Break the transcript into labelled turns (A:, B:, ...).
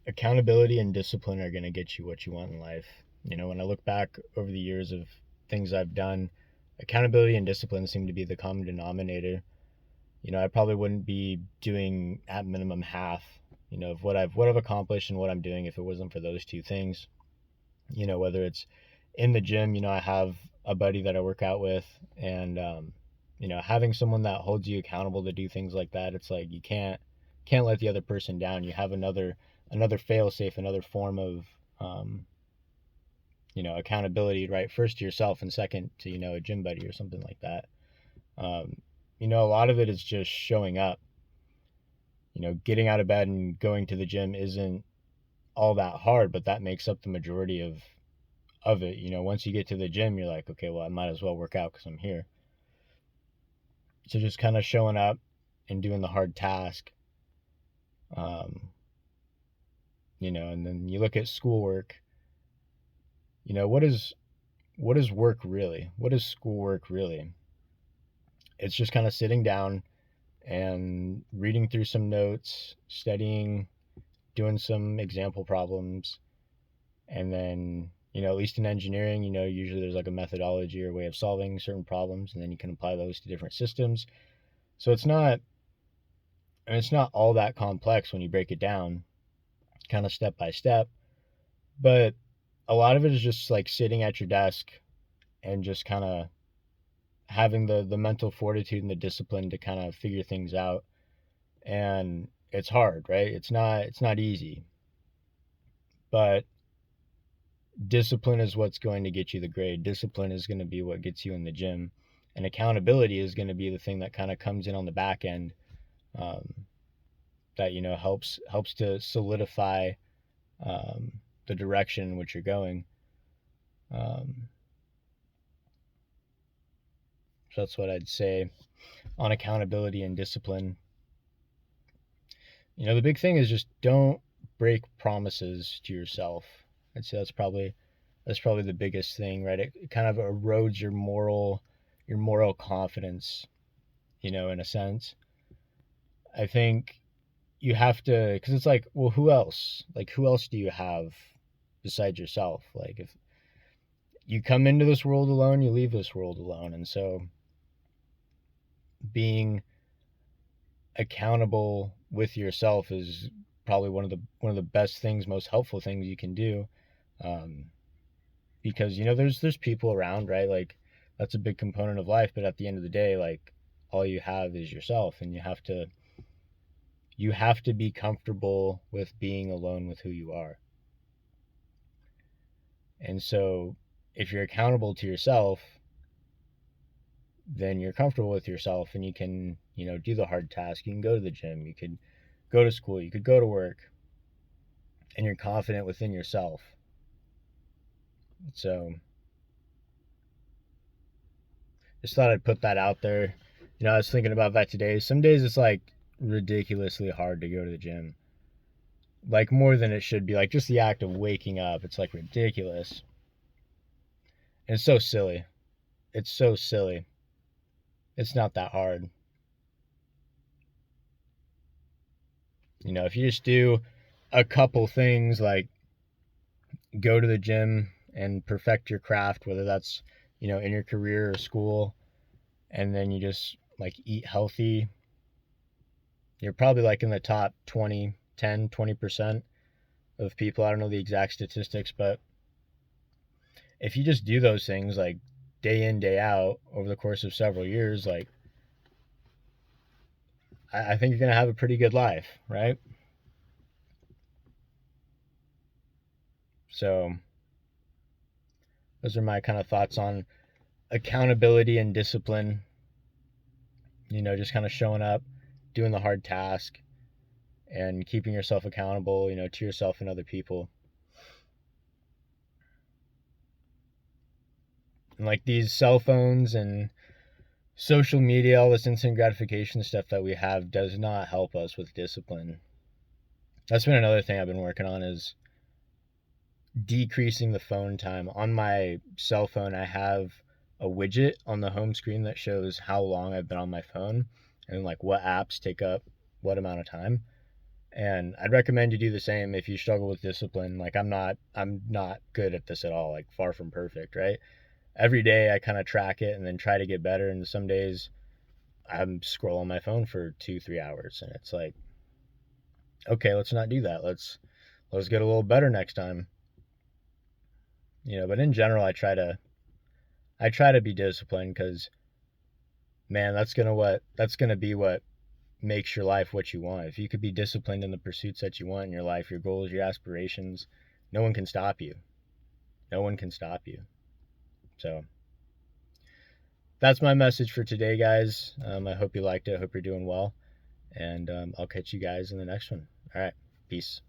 A: Accountability and discipline are going to get you what you want in life. When I look back over the years of things I've done, accountability and discipline seem to be the common denominator. I probably wouldn't be doing at minimum half, of what I've accomplished and what I'm doing if it wasn't for those two things. Whether it's in the gym, I have a buddy that I work out with, and having someone that holds you accountable to do things like that, it's like you can't let the other person down. You have another fail safe, another form of um, accountability, right? First to yourself, and second to a gym buddy or something like that. Um, a lot of it is just showing up. Getting out of bed and going to the gym isn't all that hard, but that makes up the majority of it. Once you get to the gym, you're like, okay, well, I might as well work out because I'm here. So just kind of showing up and doing the hard task. Um, and then you look at schoolwork. What is work really? What is schoolwork really? It's just kind of sitting down and reading through some notes, studying, doing some example problems, and then at least in engineering, usually there's like a methodology or way of solving certain problems, and then you can apply those to different systems. So it's not all that complex when you break it down, kind of step by step. But a lot of it is just like sitting at your desk and just kind of having the mental fortitude and the discipline to kind of figure things out. And it's hard, right? It's not easy, but discipline is what's going to get you the grade. Discipline is going to be what gets you in the gym, and accountability is going to be the thing that kind of comes in on the back end. Um, that helps to solidify um, the direction in which you're going. Um, so that's what I'd say on accountability and discipline. The big thing is just don't break promises to yourself. I'd say that's probably the biggest thing, right? It kind of erodes your moral confidence, in a sense. I think you have to, because it's like, well, who else? Like, who else do you have besides yourself? Like, if you come into this world alone, you leave this world alone, and so being accountable with yourself is probably one of the best things, most helpful things you can do. Um, because there's people around, right? Like that's a big component of life, but at the end of the day, like all you have is yourself, and you have to be comfortable with being alone with who you are. And so if you're accountable to yourself, then you're comfortable with yourself, and you can do the hard task. You can go to the gym, you could go to school, you could go to work, and you're confident within yourself. So just thought I'd put that out there. I was thinking about that today. Some days it's like ridiculously hard to go to the gym, like more than it should be. Like just the act of waking up, it's like ridiculous. And it's so silly. It's so silly. It's not that hard. If you just do a couple things like go to the gym and perfect your craft, whether that's, in your career or school, and then you just like eat healthy, you're probably like in the top 20, 10, 20% of people. I don't know the exact statistics, but if you just do those things like day in, day out over the course of several years, like I think you're going to have a pretty good life, right? So those are my kind of thoughts on accountability and discipline. Just kind of showing up, doing the hard task, and keeping yourself accountable, to yourself and other people. And like these cell phones and social media, all this instant gratification stuff that we have does not help us with discipline. That's been another thing I've been working on is decreasing the phone time. On my cell phone, I have a widget on the home screen that shows how long I've been on my phone and like what apps take up what amount of time. And I'd recommend you do the same if you struggle with discipline. Like I'm not good at this at all, like far from perfect, right? Every day I kind of track it and then try to get better, and some days I'm scrolling my phone for 2, 3 hours, and it's like, okay, let's not do that. Let's get a little better next time. But in general I try to be disciplined because, man, that's gonna be what makes your life what you want. If you could be disciplined in the pursuits that you want in your life, your goals, your aspirations, no one can stop you. No one can stop you. So that's my message for today, guys. I hope you liked it. I hope you're doing well. And I'll catch you guys in the next one. All right. Peace.